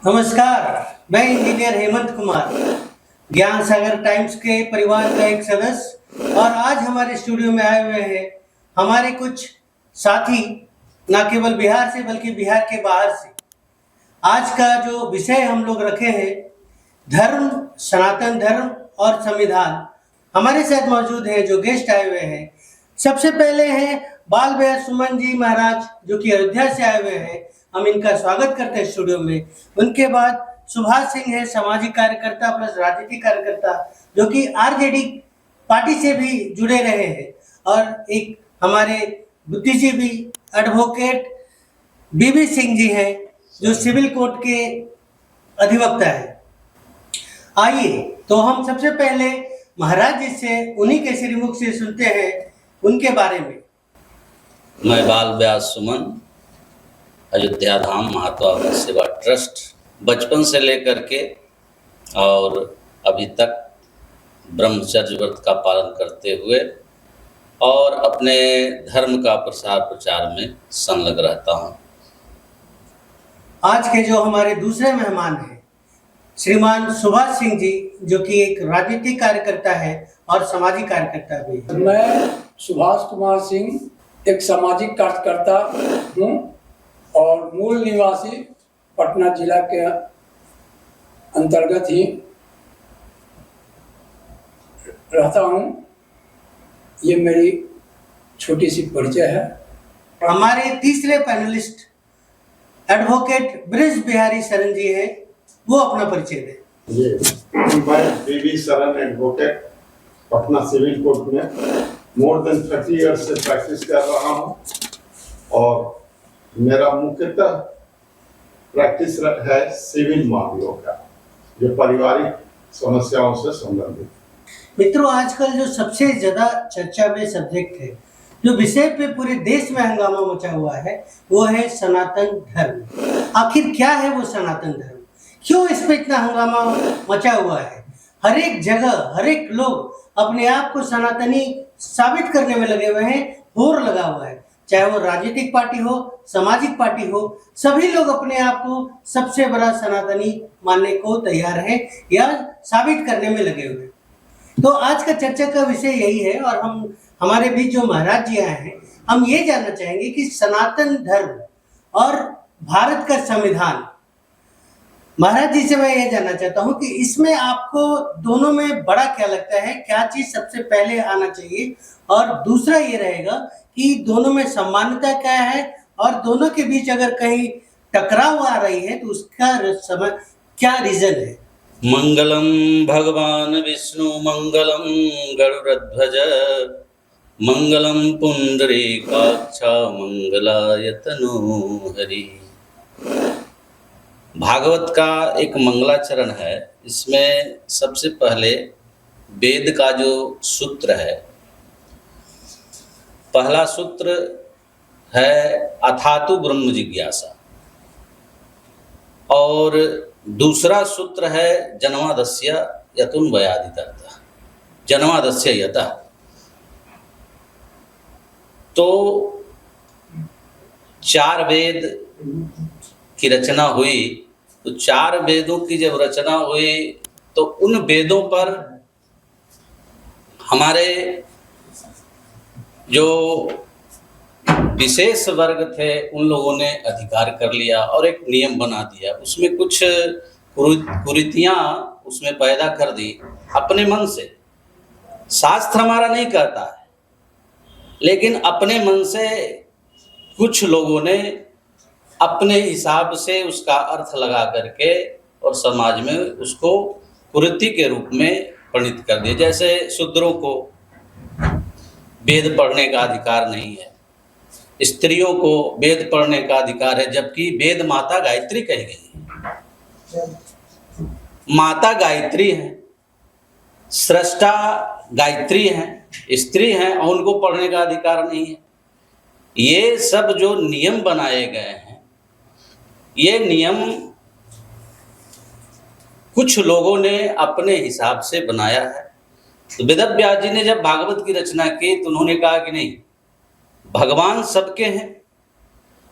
नमस्कार, मैं इंजीनियर हेमंत कुमार, ज्ञान सागर टाइम्स के परिवार का एक सदस्य। और आज हमारे स्टूडियो में आए हुए हैं हमारे कुछ साथी, न केवल बिहार से बल्कि बिहार के बाहर से। आज का जो विषय हम लोग रखे हैं, धर्म, सनातन धर्म और संविधान। हमारे साथ मौजूद हैं जो गेस्ट आए हुए हैं। सबसे पहले हैं बाल भैया सुमन जी महाराज, जो कि अयोध्या से आए हुए हैं। हम इनका स्वागत करते हैं स्टूडियो में। उनके बाद सुभाष सिंह है, सामाजिक कार्यकर्ता प्लस राजनीतिक कार्यकर्ता, जो कि आरजेडी पार्टी से भी जुड़े रहे हैं। और एक हमारे बुद्धिजीवी एडवोकेट बीबी सिंह जी हैं, जो सिविल कोर्ट के अधिवक्ता है। आइए तो हम सबसे पहले महाराज जी से, उन्हीं के श्रीमुख से सुनते हैं उनके बारे में। मैं बाल व्यास सुमन, अयोध्या धाम महात्मा सेवा ट्रस्ट बचपन से लेकर के और अभी तक ब्रह्मचर्य व्रत का पालन करते हुए और अपने धर्म का प्रसार प्रचार में संलग्न रहता हूँ। आज के जो हमारे दूसरे मेहमान हैं श्रीमान सुभाष सिंह जी, जो कि एक राजनीतिक कार्यकर्ता है और सामाजिक कार्यकर्ता भी है। मैं सुभाष कुमार सिंह एक सामाजिक कार्यकर्ता हूँ और मूल निवासी पटना जिला के अंतर्गत ही रहता हूँ। ये मेरी छोटी सी परिचय है। हमारे तीसरे पैनलिस्ट एडवोकेट ब्रिज बिहारी शरण जी हैं, वो अपना परिचय दें। मैं बीबी शरण एडवोकेट, पटना सिविल कोर्ट में मोर देन 30 ईयर्स से प्रैक्टिस कर रहा हूँ और मेरा मुख्यतः प्रैक्टिस है सिविल मामलों का, जो पारिवारिक समस्याओं से संबंधित। मित्रों, आजकल जो सबसे ज्यादा चर्चा में सब्जेक्ट है, जो विषय पे पूरे देश में हंगामा मचा हुआ है, वो है सनातन धर्म। आखिर क्या है वो सनातन धर्म? क्यों इस पे इतना हंगामा मचा हुआ है? हर एक जगह हर एक लोग अपने आप को सनातनी साबित करने में लगे हुए हैं, होड़ लगा हुआ है। चाहे वो राजनीतिक पार्टी हो, सामाजिक पार्टी हो, सभी लोग अपने आप को सबसे बड़ा सनातनी मानने को तैयार है या साबित करने में लगे हुए हैं। तो आज का चर्चा का विषय यही है और हम हमारे बीच जो महाराज जी आए हैं, हम ये जानना चाहेंगे कि सनातन धर्म और भारत का संविधान। महाराज जी से मैं ये जानना चाहता हूँ कि इसमें आपको दोनों में बड़ा क्या लगता है, क्या चीज सबसे पहले आना चाहिए? और दूसरा ये रहेगा कि दोनों में समानता क्या है और दोनों के बीच अगर कहीं टकराव आ रही है तो उसका क्या रीजन है? मंगलम भगवान विष्णु मंगलम गरुड़ध्वज मंगलम पुंडरीकाक्ष मंगलाय तनोहरि। भागवत का एक मंगलाचरण है। इसमें सबसे पहले वेद का जो सूत्र है, पहला सूत्र है अथातु ब्रह्म जिज्ञासा और दूसरा सूत्र है जन्मादस्य यतुन वयादितर्थ, जन्मादस्य यतः। तो 4 वेद की रचना हुई, तो 4 वेदों की जब रचना हुई तो उन वेदों पर हमारे जो विशेष वर्ग थे उन लोगों ने अधिकार कर लिया और एक नियम बना दिया। उसमें कुछ कुरीतियां उसमें पैदा कर दी अपने मन से। शास्त्र हमारा नहीं कहता है, लेकिन अपने मन से कुछ लोगों ने अपने हिसाब से उसका अर्थ लगा करके और समाज में उसको कुरीति के रूप में परिणित कर दिया। जैसे शूद्रों को वेद पढ़ने का अधिकार नहीं है, स्त्रियों को वेद पढ़ने का अधिकार है, जबकि वेद माता गायत्री कही गई है। माता गायत्री है, सृष्टा गायत्री है, स्त्री हैं और उनको पढ़ने का अधिकार नहीं है। ये सब जो नियम बनाए गए हैं, ये नियम कुछ लोगों ने अपने हिसाब से बनाया है। तो वेदव्यास जी ने जब भागवत की रचना की तो उन्होंने कहा कि नहीं, भगवान सबके हैं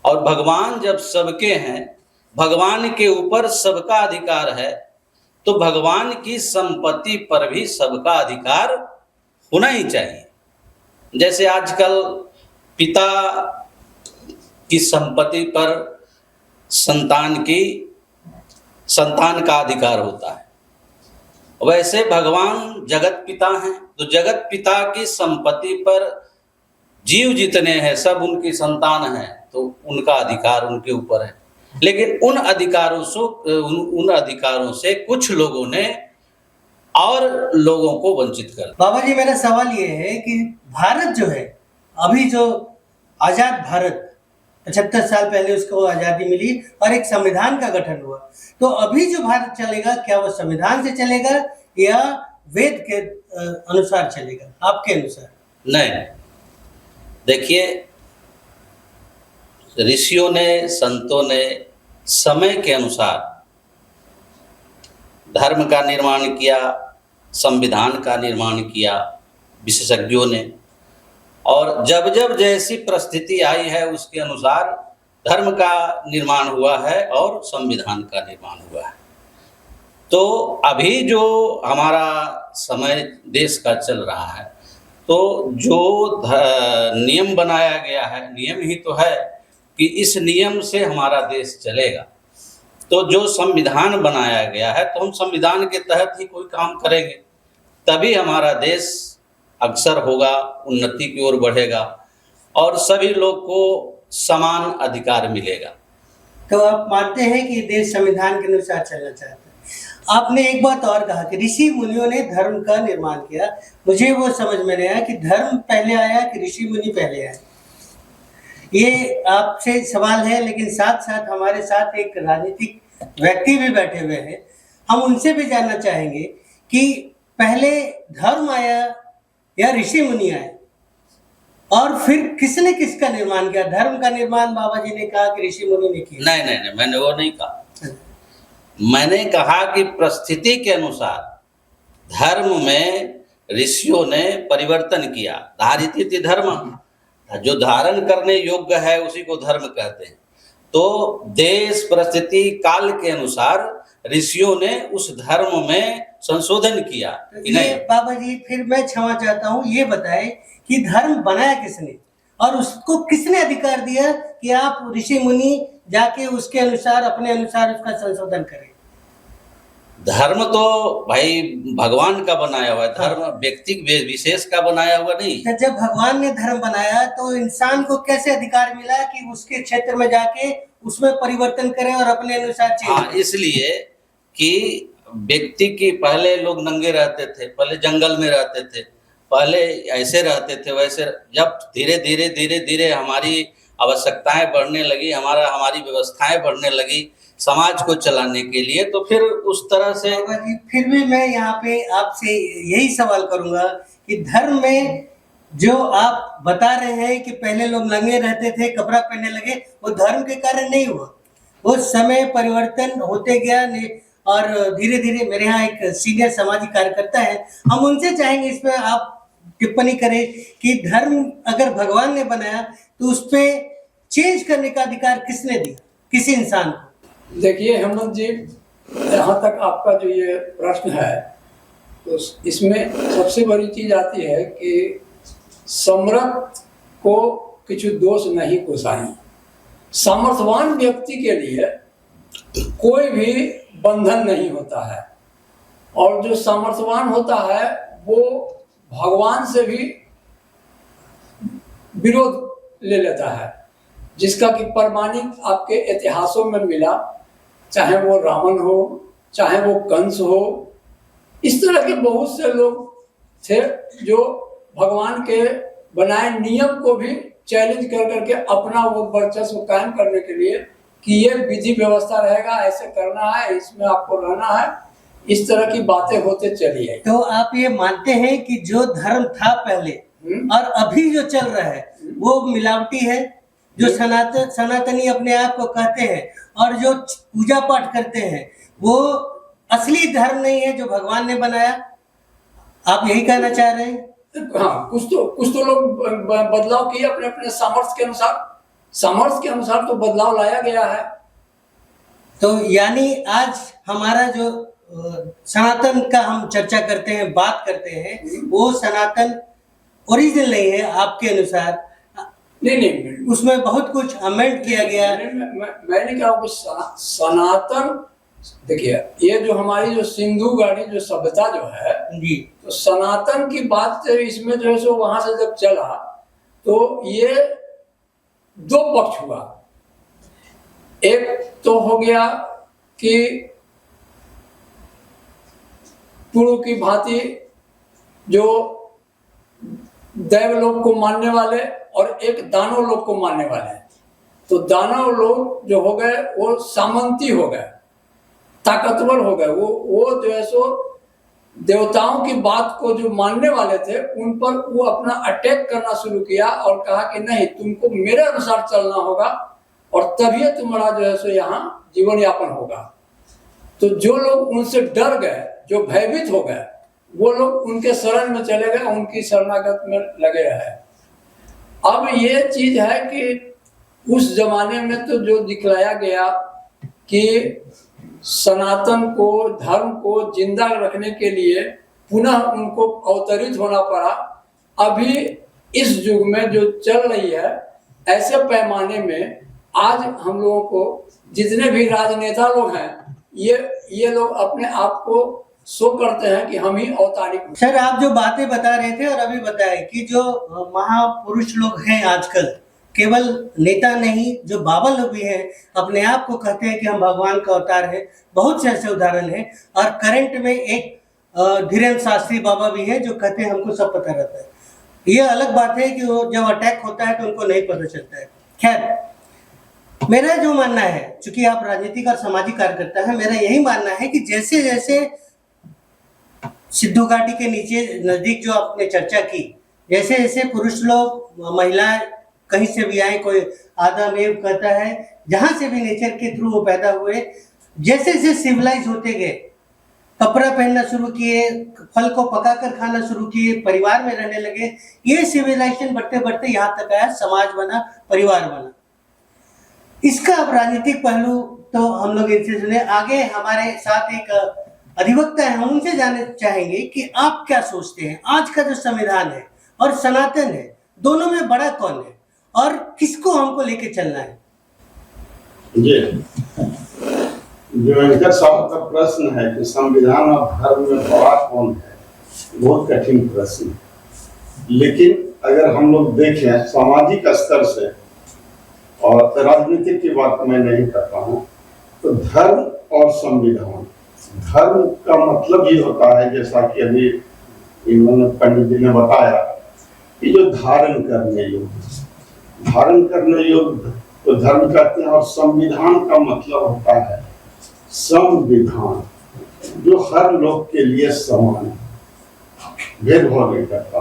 और भगवान जब सबके हैं, भगवान के ऊपर सबका अधिकार है, तो भगवान की संपत्ति पर भी सबका अधिकार होना ही चाहिए। जैसे आजकल पिता की संपत्ति पर संतान का अधिकार होता है, वैसे भगवान जगत पिता हैं, तो जगत पिता की संपत्ति पर जीव जितने हैं सब उनकी संतान हैं, तो उनका अधिकार उनके ऊपर है। लेकिन उन अधिकारों से कुछ लोगों ने और लोगों को वंचित कर दिया। बाबा जी, मेरा सवाल ये है कि भारत जो है, अभी जो आजाद भारत 75 साल पहले उसको आज़ादी मिली और एक संविधान का गठन हुआ, तो अभी जो भारत चलेगा क्या वो संविधान से चलेगा या वेद के अनुसार चलेगा, आपके अनुसार? नहीं, देखिए, ऋषियों ने, संतों ने समय के अनुसार धर्म का निर्माण किया, संविधान का निर्माण किया विशेषज्ञों ने, और जब जब जैसी परिस्थिति आई है उसके अनुसार धर्म का निर्माण हुआ है और संविधान का निर्माण हुआ है। तो अभी जो हमारा समय देश का चल रहा है, तो जो नियम बनाया गया है, नियम ही तो है कि इस नियम से हमारा देश चलेगा। तो जो संविधान बनाया गया है, तो हम संविधान के तहत ही कोई काम करेंगे, तभी हमारा देश अग्रसर होगा, उन्नति की ओर बढ़ेगा और सभी लोग को समान अधिकार मिलेगा। तो आप मानते हैं कि देश संविधान के अनुसार चलना चाहता है। आपने एक बात और कहा कि ऋषि मुनियों ने धर्म का निर्माण किया, मुझे वो समझ में नहीं आया कि धर्म पहले आया कि ऋषि मुनि पहले आए। ये आपसे सवाल है, लेकिन साथ साथ हमारे साथ एक राजनीतिक व्यक्ति भी बैठे हुए हैं, हम उनसे भी जानना चाहेंगे कि पहले धर्म आया या ऋषि मुनि आए, और फिर किसने किसका निर्माण किया? धर्म का निर्माण बाबा जी ने कहा कि ऋषि मुनि ने किया। नहीं, मैंने वो नहीं कहा। मैंने कहा कि परिस्थिति के अनुसार धर्म में ऋषियों ने परिवर्तन किया। धारित धर्म, जो धारण करने योग्य है उसी को धर्म कहते हैं। तो देश, परिस्थिति, काल के अनुसार ऋषियों ने उस धर्म में संशोधन किया कि नहीं? बाबा जी, फिर मैं क्षमा चाहता हूँ, ये बताएं कि धर्म बनाया किसने और उसको किसने अधिकार दिया कि आप ऋषि मुनि जाके उसके अनुसार, अपने अनुसार उसका संशोधन करें? धर्म तो भाई भगवान का बनाया हुआ है, धर्म व्यक्ति विशेष का बनाया हुआ नहीं। तो जब भगवान ने धर्म बनाया तो इंसान को कैसे अधिकार मिला कि उसके क्षेत्र में जाके उसमें परिवर्तन करें और अपने अनुसार चेंज? हाँ, इसलिए कि व्यक्ति की, पहले लोग नंगे रहते थे, पहले जंगल में रहते थे, पहले ऐसे रहते थे, वैसे जब धीरे धीरे हमारी आवश्यकताएं बढ़ने लगी, हमारी व्यवस्थाएं बढ़ने लगी समाज को चलाने के लिए, तो फिर उस तरह से। फिर भी मैं यहाँ पे आपसे यही सवाल करूंगा कि धर्म में जो आप बता रहे हैं कि पहले लोग नंगे रहते थे, कपड़ा पहनने लगे, वो धर्म के कारण नहीं हुआ, वो समय परिवर्तन होते गया। और धीरे धीरे, मेरे यहाँ एक सीनियर सामाजिक कार्यकर्ता है, हम उनसे चाहेंगे इस पर आप टिप्पणी करें कि धर्म अगर भगवान ने बनाया तो उस पर चेंज करने का अधिकार किसने दिया किसी इंसान को? देखिए हेमंत जी, यहाँ तक आपका जो ये प्रश्न है, तो इसमें सबसे बड़ी चीज आती है कि सम्राट को कुछ दोष नहीं कोसाई। सामर्थ्यवान व्यक्ति के लिए कोई भी बंधन नहीं होता है, और जो सामर्थ्यवान होता है वो भगवान से भी विरोध ले लेता है, जिसका कि प्रमाणिक आपके इतिहासों में मिला, चाहे वो रावण हो, चाहे वो कंस हो। इस तरह के बहुत से लोग थे जो भगवान के बनाए नियम को भी चैलेंज कर करके अपना वो वर्चस्व कायम करने के लिए कि ये विधि व्यवस्था रहेगा, ऐसे करना है, इसमें आपको रहना है, इस तरह की बातें होते चली आई। तो आप ये मानते हैं कि जो धर्म था पहले और अभी जो चल रहा है वो मिलावटी है? जो सनातनी अपने आप को कहते हैं और जो पूजा पाठ करते हैं वो असली धर्म नहीं है जो भगवान ने बनाया, आप यही कहना चाह रहे हैं? हाँ, कुछ तो लोग बदलाव किए अपने अपने सामर्थ्य के अनुसार। सामर्थ्य के अनुसार तो बदलाव लाया गया है। तो यानी आज हमारा जो सनातन का हम चर्चा करते हैं, बात करते हैं, वो सनातन ओरिजिनल नहीं है आपके अनुसार। नहीं, उसमें बहुत कुछ अमेंड किया गया है। मैंने कहा कि सनातन, देखिए ये जो हमारी जो सिंधु गाड़ी जो सभ्यता जो है जी, तो सनातन की बात इसमें जो है सो वहां से जब चला तो ये दो पक्ष हुआ। एक तो हो गया कि पूर्व की भांति जो दैवलोक को मानने वाले और एक दानव लोक को मानने वाले हैं। तो दानव लोग जो हो गए वो सामंती हो गए, ताकतवर हो गए। वो जो है सो देवताओं की बात को जो मानने वाले थे उन पर वो अपना अटैक करना शुरू किया और कहा कि नहीं, तुमको मेरे अनुसार चलना होगा और तभी तुम्हारा जो है सो यहाँ जीवन यापन होगा। तो जो लोग उनसे डर गए, जो भयभीत हो गए, वो लोग उनके शरण में चले गए, उनकी शरणागत में लगे रहे। अब ये चीज है कि उस जमाने में तो जो दिखलाया गया कि सनातन को, धर्म को जिंदा रखने के लिए पुनः उनको अवतरित होना पड़ा। अभी इस युग में जो चल रही है ऐसे पैमाने में आज हम लोगों को जितने भी राजनेता लोग हैं ये लोग अपने आप को शो करते हैं कि हम ही अवतारिक। सर आप जो बातें बता रहे थे और अभी बताए कि जो महापुरुष लोग हैं आजकल, केवल नेता नहीं, जो बाबा लोग भी हैं, अपने आप को कहते हैं कि हम भगवान का अवतार है। बहुत से ऐसे उदाहरण हैं। और करंट में एक धीरेन्द्र शास्त्री बाबा भी हैं जो कहते हैं हमको सब पता रहता है। ये अलग बात है कि वो जब अटैक होता है तो उनको नहीं पता चलता है। खैर, मेरा जो मानना है, चूंकि आप राजनीतिक और सामाजिक कार्यकर्ता हैं, मेरा यही मानना है कि जैसे जैसे सिद्धू घाटी के नीचे नजदीक जो आपने चर्चा की, जैसे जैसे पुरुष लोग, महिलाएं कहीं से भी आए, कोई आदम एव कहता है, जहां से भी नेचर के थ्रू वो पैदा हुए, जैसे जैसे सिविलाइज होते गए, कपड़ा पहनना शुरू किए, फल को पकाकर खाना शुरू किए, परिवार में रहने लगे, ये सिविलाइजेशन बढ़ते बढ़ते यहाँ तक आया, समाज बना, परिवार बना। इसका अब राजनीतिक पहलू तो हम लोग इनसे सुने। आगे हमारे साथ एक अधिवक्ता है, हम उनसे जानना चाहेंगे कि आप क्या सोचते हैं, आज का जो संविधान है और सनातन है, दोनों में बड़ा कौन है और किसको हमको लेके चलना है? जी, जो इनका साहब का प्रश्न है कि संविधान और धर्म में बड़ा कौन है, बहुत कठिन प्रश्न है। लेकिन अगर हम लोग देखें सामाजिक स्तर से, और राजनीतिक की बात मैं नहीं करता हूँ, तो धर्म और संविधान, धर्म का मतलब ही होता है, जैसा कि अभी इन्होंने पंडित जी ने बताया, कि जो धारण करने योग्य, धारण करने योग्य तो धर्म कहते हैं। और संविधान का मतलब होता है संविधान, जो हर लोग के लिए समान है, भेदभाव नहीं करता।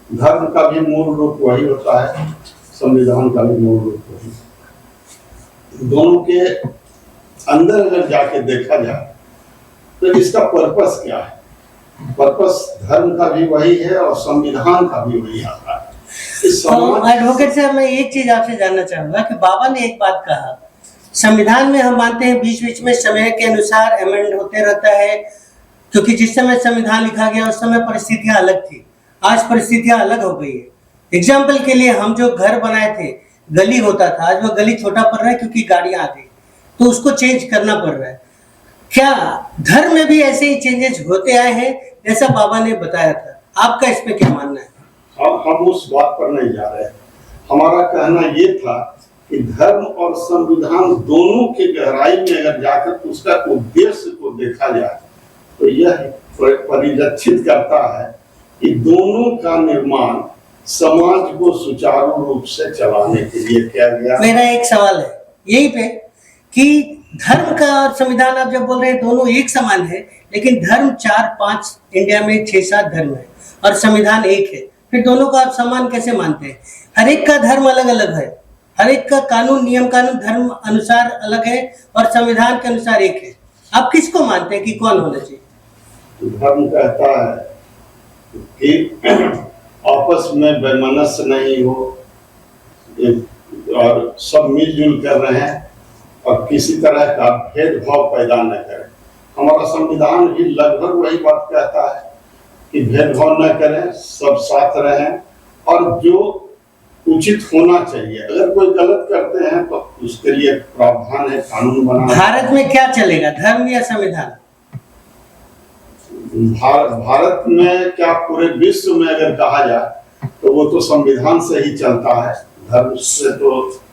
धर्म का भी मूल रूप वही होता है, संविधान का भी मूल रूप वही। दोनों के अंदर अगर जाके देखा जाए तो इसका पर्पस क्या है? पर्पस धर्म का भी वही है और संविधान का भी वही आता है। एडवोकेट साहब, मैं एक चीज आपसे जानना चाहूंगा कि बाबा ने एक बात कहा, संविधान में हम मानते हैं बीच बीच में समय के अनुसार अमेंड होते रहता है, क्योंकि जिस समय संविधान लिखा गया उस समय परिस्थितियां अलग थी, आज परिस्थितियां अलग हो गई है। एग्जाम्पल के लिए हम जो घर बनाए थे, गली होता था, आज वो गली छोटा पड़ रहा है क्योंकि गाड़ियां आ गई, तो उसको चेंज करना पड़ रहा है। क्या धर्म में भी ऐसे ही चेंजेस होते आए हैं जैसा बाबा ने बताया था? आपका इस पे क्या मानना है? हम उस बात पर नहीं जा रहे। हमारा कहना ये था कि धर्म और संविधान दोनों के गहराई में अगर जाकर उसका उद्देश्य को देखा जाए तो यह परिलक्षित करता है कि दोनों का निर्माण समाज को सुचारू रूप से चलाने के लिए किया गया। मेरा एक सवाल है यही पे कि धर्म का और संविधान आप जब बोल रहे हैं दोनों एक समान है, लेकिन धर्म 4-5, इंडिया में 6-7 धर्म है और संविधान एक है, फिर दोनों को आप समान कैसे मानते हैं? हर एक का धर्म अलग अलग है, हर एक का कानून, नियम कानून धर्म अनुसार अलग है और संविधान के अनुसार एक है। आप किसको मानते हैं कि कौन होना चाहिए? धर्म कहता है कि आपस में वैमनस्य नहीं हो और सब मिलजुल कर रहे हैं, और किसी तरह का भेदभाव पैदा न करें। हमारा संविधान भी लगभग वही बात कहता है कि भेदभाव न करें, सब साथ रहें, और जो उचित होना चाहिए, अगर कोई गलत करते हैं तो उसके लिए प्रावधान है, कानून बना। भारत में क्या चलेगा, धर्म या संविधान? भारत में क्या, पूरे विश्व में अगर कहा जाए तो वो तो संविधान से ही चलता है, धर्म से तो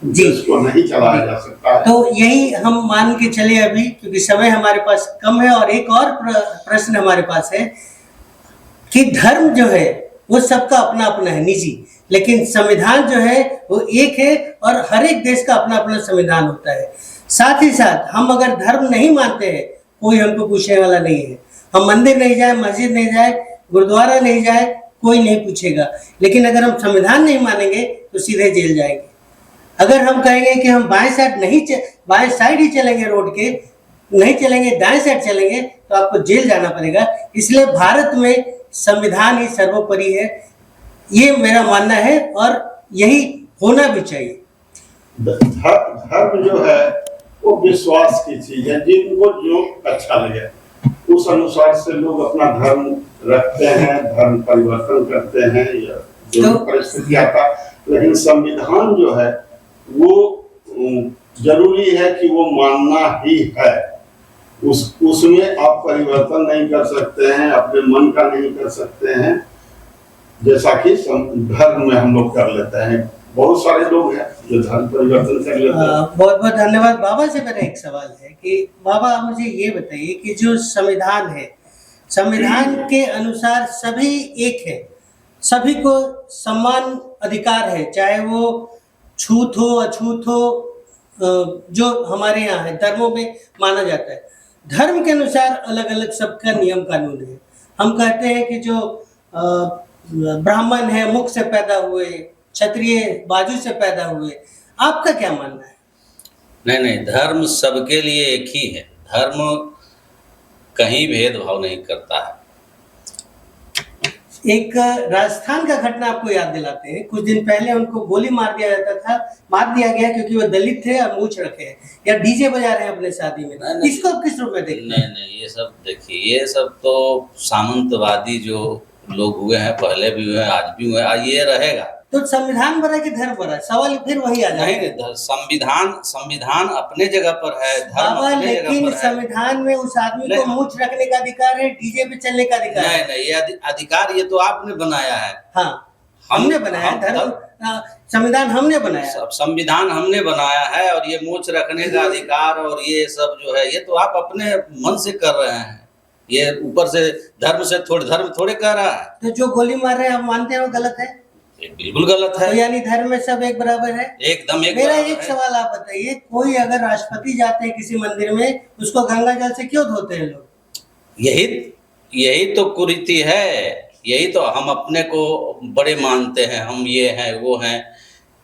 देश को नहीं चलाया जा सकता है। तो यही हम मान के चले अभी, क्योंकि समय हमारे पास कम है। और एक और प्रश्न हमारे पास है कि धर्म जो है वो सबका अपना अपना है, निजी, लेकिन संविधान जो है वो एक है और हर एक देश का अपना अपना संविधान होता है। साथ ही साथ हम अगर धर्म नहीं मानते हैं, कोई हमको पूछने वाला नहीं है। हम मंदिर नहीं जाए, मस्जिद नहीं जाए, गुरुद्वारा नहीं जाए, कोई नहीं पूछेगा। लेकिन अगर हम संविधान नहीं मानेंगे तो सीधे जेल जाएंगे। अगर हम कहेंगे कि हम बाएं साइड ही चलेंगे, रोड के नहीं चलेंगे, दाएं साइड चलेंगे, तो आपको जेल जाना पड़ेगा। इसलिए भारत में संविधान ही सर्वोपरि है, ये मेरा मानना है और यही होना भी चाहिए। धर्म जो है वो विश्वास की चीज है, जिनको जो अच्छा लगे उस अनुसार से लोग अपना धर्म रखते हैं, धर्म परिवर्तन करते हैं, या जो परिस्थिति आता। लेकिन संविधान जो है वो जरूरी है कि वो मानना ही है, उसमें आप परिवर्तन नहीं कर सकते हैं, अपने मन का नहीं कर सकते हैं, जैसा कि धर्म में हम लोग कर लेते हैं। बहुत सारे लोग हैं जो धर्म परिवर्तन कर लेते हैं। बहुत बहुत धन्यवाद। बाबा से मेरा एक सवाल है कि बाबा आप मुझे ये बताइए कि जो संविधान है, संविधान के अनुसार सभी एक है, सभी को समान अधिकार है, चाहे वो छूत हो अछूत हो, जो हमारे यहाँ है धर्मों में माना जाता है। धर्म के अनुसार अलग अलग सबका नियम कानून है। हम कहते हैं कि जो ब्राह्मण है मुख से पैदा हुए, क्षत्रिय बाजू से पैदा हुए। आपका क्या मानना है? नहीं, धर्म सबके लिए एक ही है। धर्म कहीं भेदभाव नहीं करता है। एक राजस्थान का घटना आपको याद दिलाते हैं। कुछ दिन पहले उनको गोली मार दिया गया क्योंकि वो दलित थे और मूंछ रखे हैं, या डीजे बजा रहे हैं अपने शादी में। नहीं, इसको आप किस रूप में देखते हैं? नहीं, ये सब देखिए, ये सब तो सामंतवादी जो लोग हुए हैं, पहले भी हुए, आज भी हुए, आज ये रहेगा। तो संविधान बना कि धर्म बना? सवाल फिर वही आ जाएगा। नहीं, संविधान अपने जगह पर है, धर्म बाबा, अपने जगह लेकिन पर है। संविधान में उस आदमी को मूंछ रखने का अधिकार है, डीजे पे चलने का अधिकार है। नहीं, ये अधिकार ये तो आपने बनाया है। हाँ, हमने बनाया है धर्म, संविधान हमने बनाया। संविधान हमने बनाया है, और ये मूंछ रखने का अधिकार और ये सब जो है, ये तो आप अपने मन से कर रहे हैं। ये ऊपर से धर्म थोड़े कह रहा है। तो जो गोली मार रहे हैं आप मानते हैं वो गलत है? ये बिल्कुल गलत है। तो यानी धर्म में सब एक बराबर है? एकदम एक मेरा बराबर एक है। सवाल आप बताइए, कोई अगर राष्ट्रपति जाते हैं किसी मंदिर में, उसको गंगा जल से क्यों धोते हैं लोग? यही तो कुरीति है। यही तो हम अपने को बड़े मानते हैं, हम ये हैं वो हैं।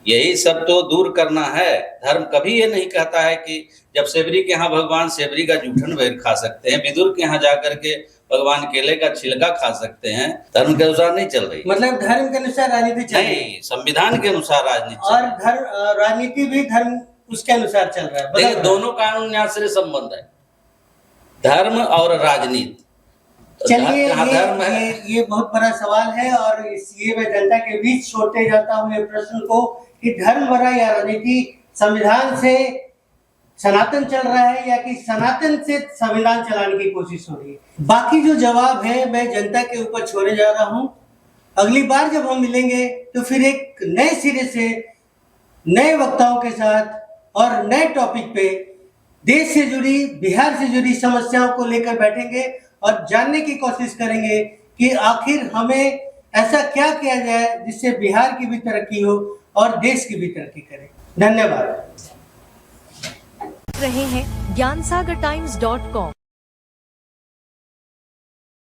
यही सब तो दूर करना है। धर्म कभी ये नहीं कहता है कि जब सेवरी के यहाँ भगवान सेवरी का जूठन बैर खा सकते हैं, विदुर के यहाँ जाकर के भगवान केले का छिलका खा सकते हैं, धर्म के अनुसार नहीं चल रही। मतलब धर्म के अनुसार राजनीति चल रही है? नहीं, संविधान के अनुसार राजनीति। और धर्म राजनीति भी धर्म उसके अनुसार चल रहा है। देखिए, दोनों का अन्योन्याश्रय संबंध है, धर्म और राजनीति। चलिए, धर्म है, ये बहुत बड़ा सवाल है, और ये मैं जनता के बीच छोड़ते जाता हूँ ये प्रश्न को कि धर्म बड़ा या राजनीति, संविधान से सनातन चल रहा है या कि सनातन से संविधान चलाने की कोशिश हो रही है। बाकी जो जवाब है मैं जनता के ऊपर छोड़े जा रहा हूँ। अगली बार जब हम मिलेंगे तो फिर एक नए सिरे से नए वक्ताओं के साथ और नए टॉपिक पे देश से जुड़ी, बिहार से जुड़ी समस्याओं को लेकर बैठेंगे और जानने की कोशिश करेंगे कि आखिर हमें ऐसा क्या किया जाए जिससे बिहार की भी तरक्की हो और देश की भी तरक्की करे। धन्यवाद। रहे हैं ज्ञानसागर times.com।